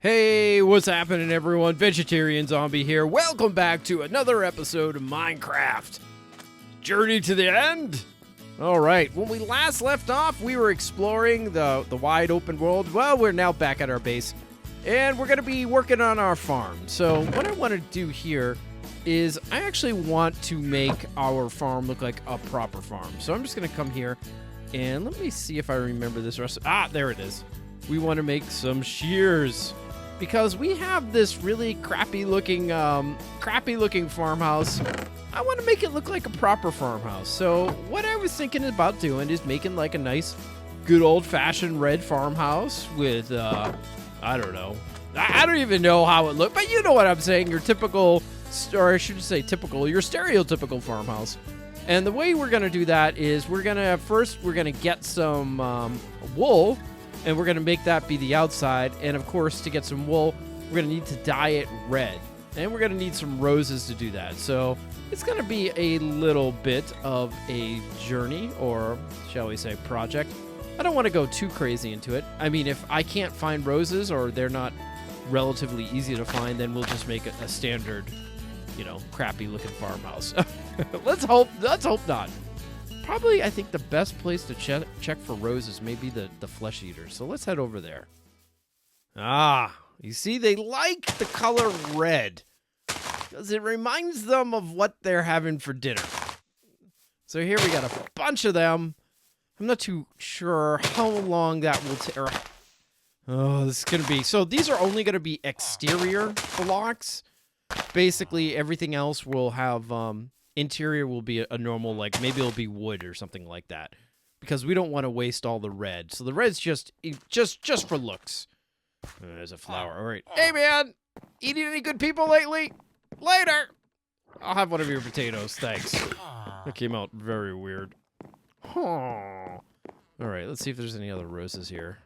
Hey, what's happening, everyone? Vegetarian Zombie here. Welcome back to another episode of Minecraft. Journey to the end? All right, when we last left off, we were exploring the wide open world. Well, we're now back at our base, and we're going to be working on our farm. So what I want to do here is I actually want to make our farm look like a proper farm. So I'm just going to come here, and let me see if I remember this recipe. Ah, there it is. We want to make some shears, because we have this really crappy looking farmhouse. I want to make it look like a proper farmhouse. So what I was thinking about doing is making like a nice, good old-fashioned red farmhouse with, I don't know. I don't even know how it looked, but you know what I'm saying. Your typical, or I should say typical, your stereotypical farmhouse. And the way we're going to do that is we're going to get some wool, and we're going to make that be the outside. And, of course, to get some wool, we're going to need to dye it red. And we're going to need some roses to do that. So it's going to be a little bit of a journey, or shall we say project. I don't want to go too crazy into it. I mean, if I can't find roses or they're not relatively easy to find, then we'll just make a standard, crappy-looking farmhouse. Let's hope not. Probably, I think the best place to check for roses may be the flesh eaters. So let's head over there. Ah, you see, they like the color red because it reminds them of what they're having for dinner. So here we got a bunch of them. I'm not too sure how long that will take. Oh, this is going to be... So these are only going to be exterior blocks. Basically, everything else will have... Interior will be a normal, like, maybe it'll be wood or something like that. Because we don't want to waste all the red. So the red's just for looks. There's a flower. All right. Hey, man! Eating any good people lately? Later! I'll have one of your potatoes. Thanks. That came out very weird. All right, let's see if there's any other roses here.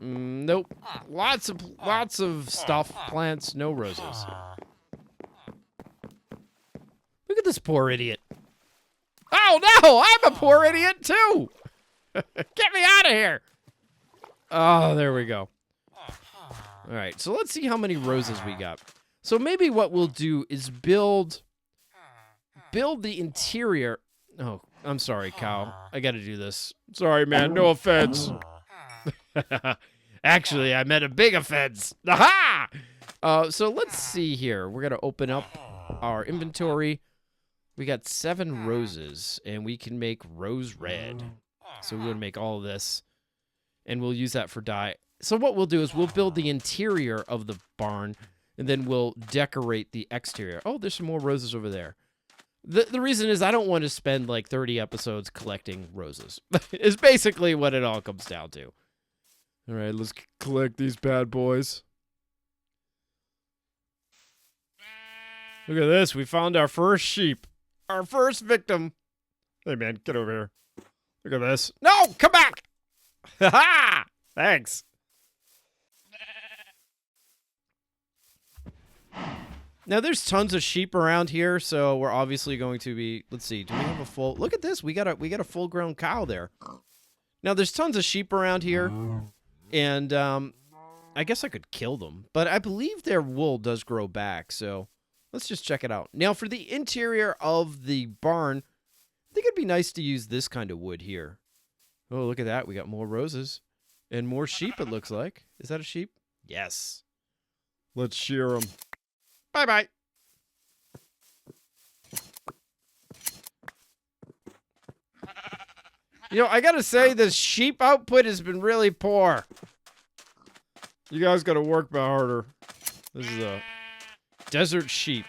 Nope. Lots of stuff, plants, no roses. Look at this poor idiot. Oh, no! I'm a poor idiot, too! Get me out of here! Oh, there we go. All right, so let's see how many roses we got. So maybe what we'll do is build the interior. Oh, I'm sorry, cow. I got to do this. Sorry, man. No offense. Actually, I meant a big offense. Aha! So let's see here. We're going to open up our inventory. We got 7 roses, and we can make rose red. So we're going to make all of this, and we'll use that for dye. So what we'll do is we'll build the interior of the barn, and then we'll decorate the exterior. Oh, there's some more roses over there. The reason is I don't want to spend like 30 episodes collecting roses. It's basically what it all comes down to. All right, let's collect these bad boys. Look at this. We found our first sheep. Our first victim. Hey, man, get over here. Look at this. No, come back. Ha-ha! Thanks. Now, there's tons of sheep around here, so we're obviously going to be... Let's see. Do we have a full... Look at this. We got a full-grown cow there. Now, there's tons of sheep around here, and I guess I could kill them, but I believe their wool does grow back, so... Let's just check it out. Now, for the interior of the barn, I think it'd be nice to use this kind of wood here. Oh, look at that. We got more roses. And more sheep, it looks like. Is that a sheep? Yes. Let's shear them. Bye-bye. I gotta say, the sheep output has been really poor. You guys gotta work harder. This is a... desert sheep.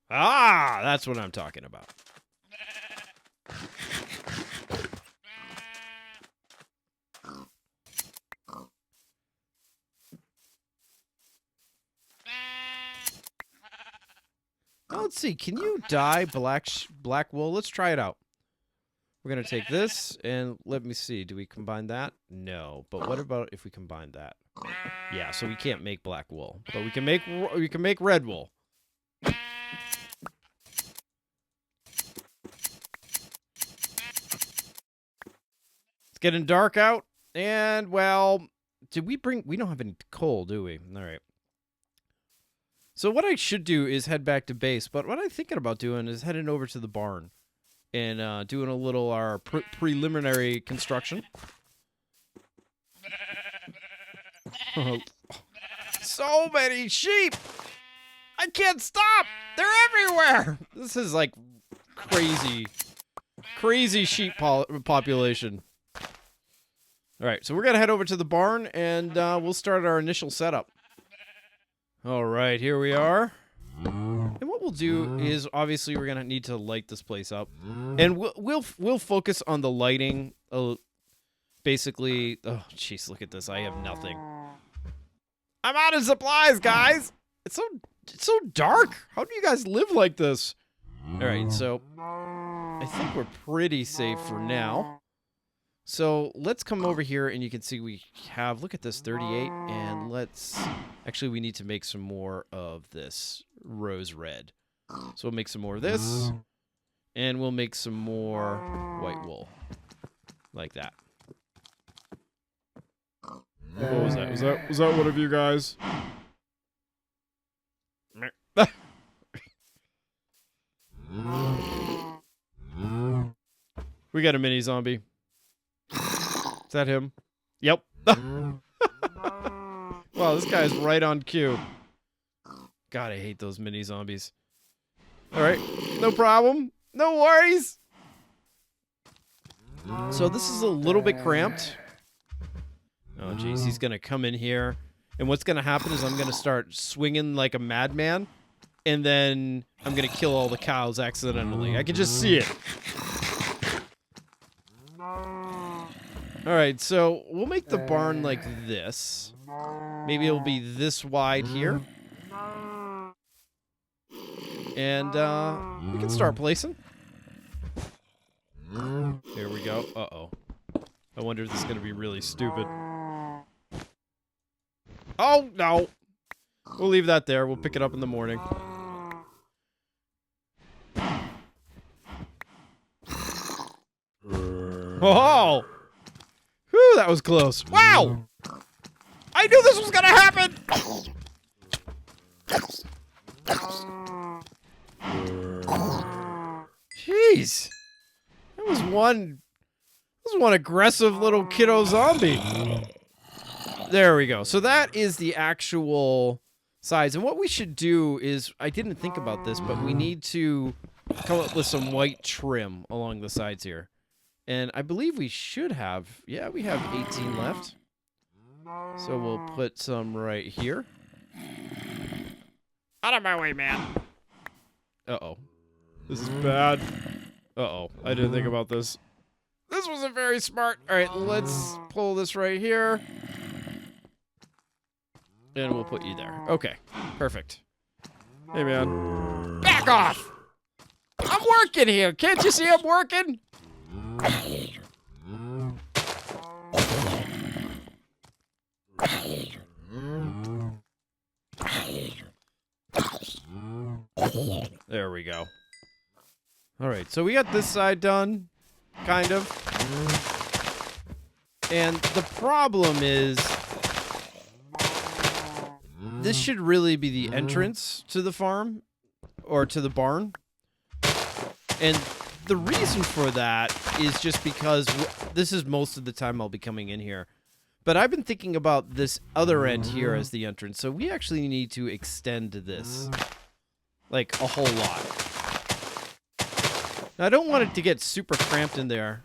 Ah, that's what I'm talking about. Let's see. Can you dye black wool? Let's try it out. We're going to take this, and let me see. Do we combine that? No. But what about if we combine that? Yeah, so we can't make black wool. But we can make red wool. It's getting dark out. And, well, did we bring... We don't have any coal, do we? All right. So what I should do is head back to base, but what I'm thinking about doing is heading over to the barn and doing a little preliminary construction. So many sheep! I can't stop! They're everywhere! This is like crazy sheep population. Alright, so we're gonna head over to the barn and we'll start our initial setup. Alright, here we are. And what we'll do is, obviously, we're gonna need to light this place up. And we'll focus on the lighting. Basically, oh jeez, look at this. I have nothing. I'm out of supplies, guys! It's so dark! How do you guys live like this? Alright, so I think we're pretty safe for now. So let's come over here and you can see we have, look at this, 38, and actually we need to make some more of this rose red. So we'll make some more of this, and we'll make some more white wool. Like that. What was that? Was that one of you guys? We got a mini zombie. Is that him? Yep. Wow, this guy's right on cue. God, I hate those mini zombies. Alright, no problem. No worries. So this is a little bit cramped. Oh, jeez, he's gonna come in here. And what's gonna happen is I'm gonna start swinging like a madman. And then I'm gonna kill all the cows accidentally. I can just see it. Alright, so we'll make the barn like this. Maybe it'll be this wide here. And we can start placing. Here we go. Uh-oh. I wonder if this is going to be really stupid. Oh, no. We'll leave that there. We'll pick it up in the morning. Oh! Whew, that was close. Wow! I knew this was gonna happen! Jeez. That was one aggressive little kiddo zombie. There we go. So that is the actual size. And what we should do is, I didn't think about this, but we need to come up with some white trim along the sides here. And I believe we should have, yeah, we have 18 left. So we'll put some right here. Out of my way, man. Uh-oh. This is bad. Uh-oh. I didn't think about this. This wasn't very smart. All right, let's pull this right here. And we'll put you there. Okay, perfect. Hey, man. Back off! I'm working here. Can't you see I'm working? There we go. All right, so we got this side done, kind of. And the problem is, this should really be the entrance to the farm, or to the barn. And the reason for that is just because this is most of the time I'll be coming in here. But I've been thinking about this other end here as the entrance, so we actually need to extend this. Like, a whole lot. Now, I don't want it to get super cramped in there.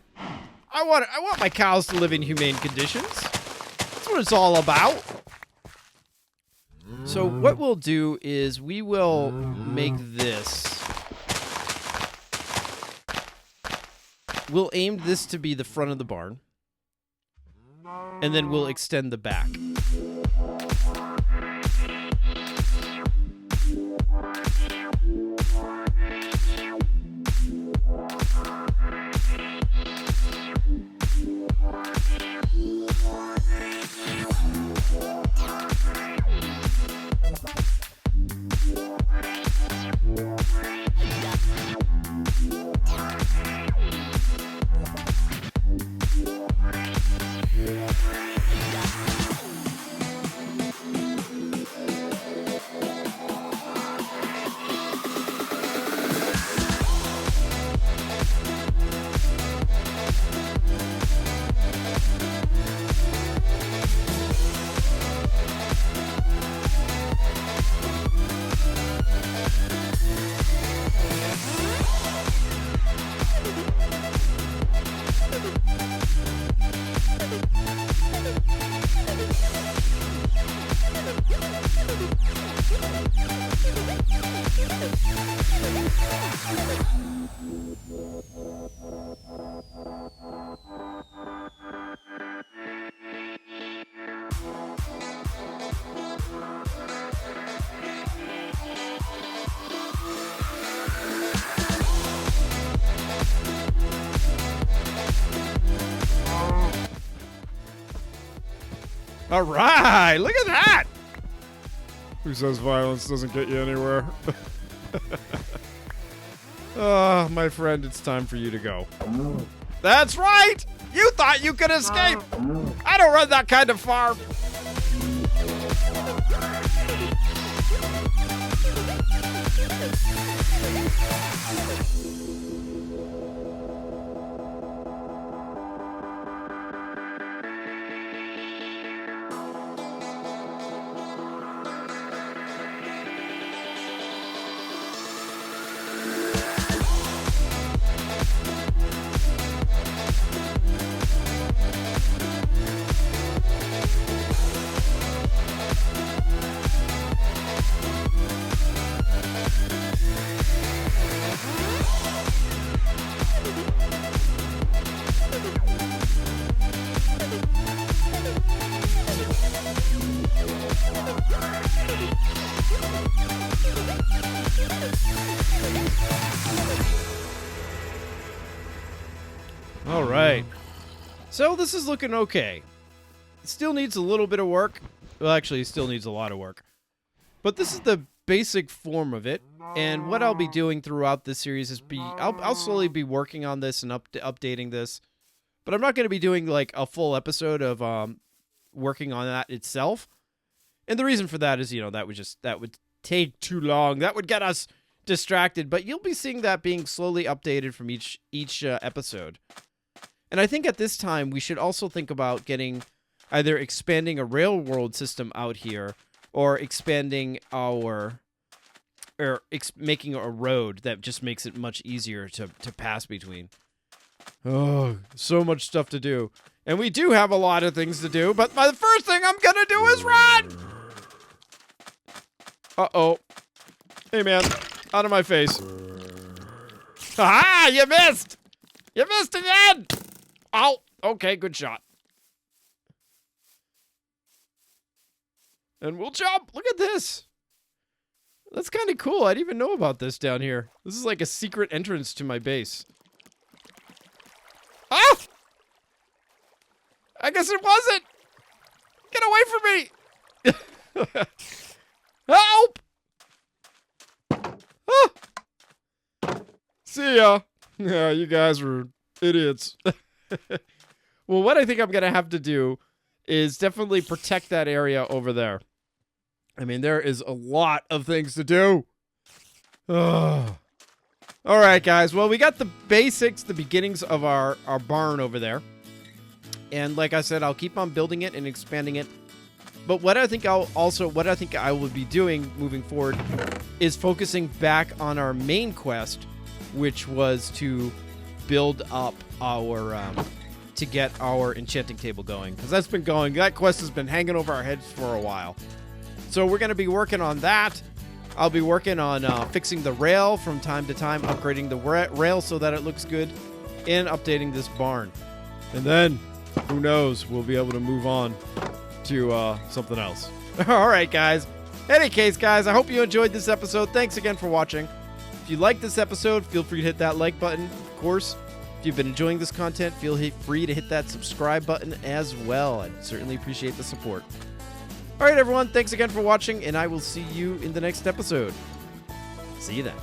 I want my cows to live in humane conditions. That's what it's all about. So what we'll do is we will make this. We'll aim this to be the front of the barn. And then we'll extend the back. All right, look at that. Who says violence doesn't get you anywhere? Oh, my friend, it's time for you to go. That's right! You thought you could escape! I don't run that kind of farm! All right. So this is looking okay. It still needs a little bit of work. Well, actually, it still needs a lot of work. But this is the basic form of it. And what I'll be doing throughout this series is I'll slowly be working on this and updating this. But I'm not going to be doing like a full episode of working on that itself. And the reason for that is, that would take too long. That would get us distracted. But you'll be seeing that being slowly updated from each episode. And I think at this time, we should also think about either expanding a railroad system out here or expanding making a road that just makes it much easier to pass between. Oh, so much stuff to do. And we do have a lot of things to do, but the first thing I'm going to do is run! Uh-oh. Hey, man. Out of my face. Ah, you missed! You missed again! Oh, okay, good shot. And we'll jump. Look at this. That's kind of cool. I didn't even know about this down here. This is like a secret entrance to my base. Ah! I guess it wasn't. Get away from me. Help! Ah! See ya. Yeah, you guys were idiots. Well, what I think I'm going to have to do is definitely protect that area over there. I mean, there is a lot of things to do. All right, guys. Well, we got the basics, the beginnings of our barn over there. And like I said, I'll keep on building it and expanding it. But what I think I will be doing moving forward is focusing back on our main quest, which was to build up to get our enchanting table going, because that quest has been hanging over our heads for a while. So we're going to be working on that. I'll be working on fixing the rail from time to time, upgrading the rail so that it looks good, and updating this barn. And then, who knows, we'll be able to move on to something else. All right, guys. Any case, guys, I hope you enjoyed this episode. Thanks again for watching. If you liked this episode, feel free to hit that like button, of course. If you've been enjoying this content, feel free to hit that subscribe button as well. I'd certainly appreciate the support. All right, everyone. Thanks again for watching, and I will see you in the next episode. See you then.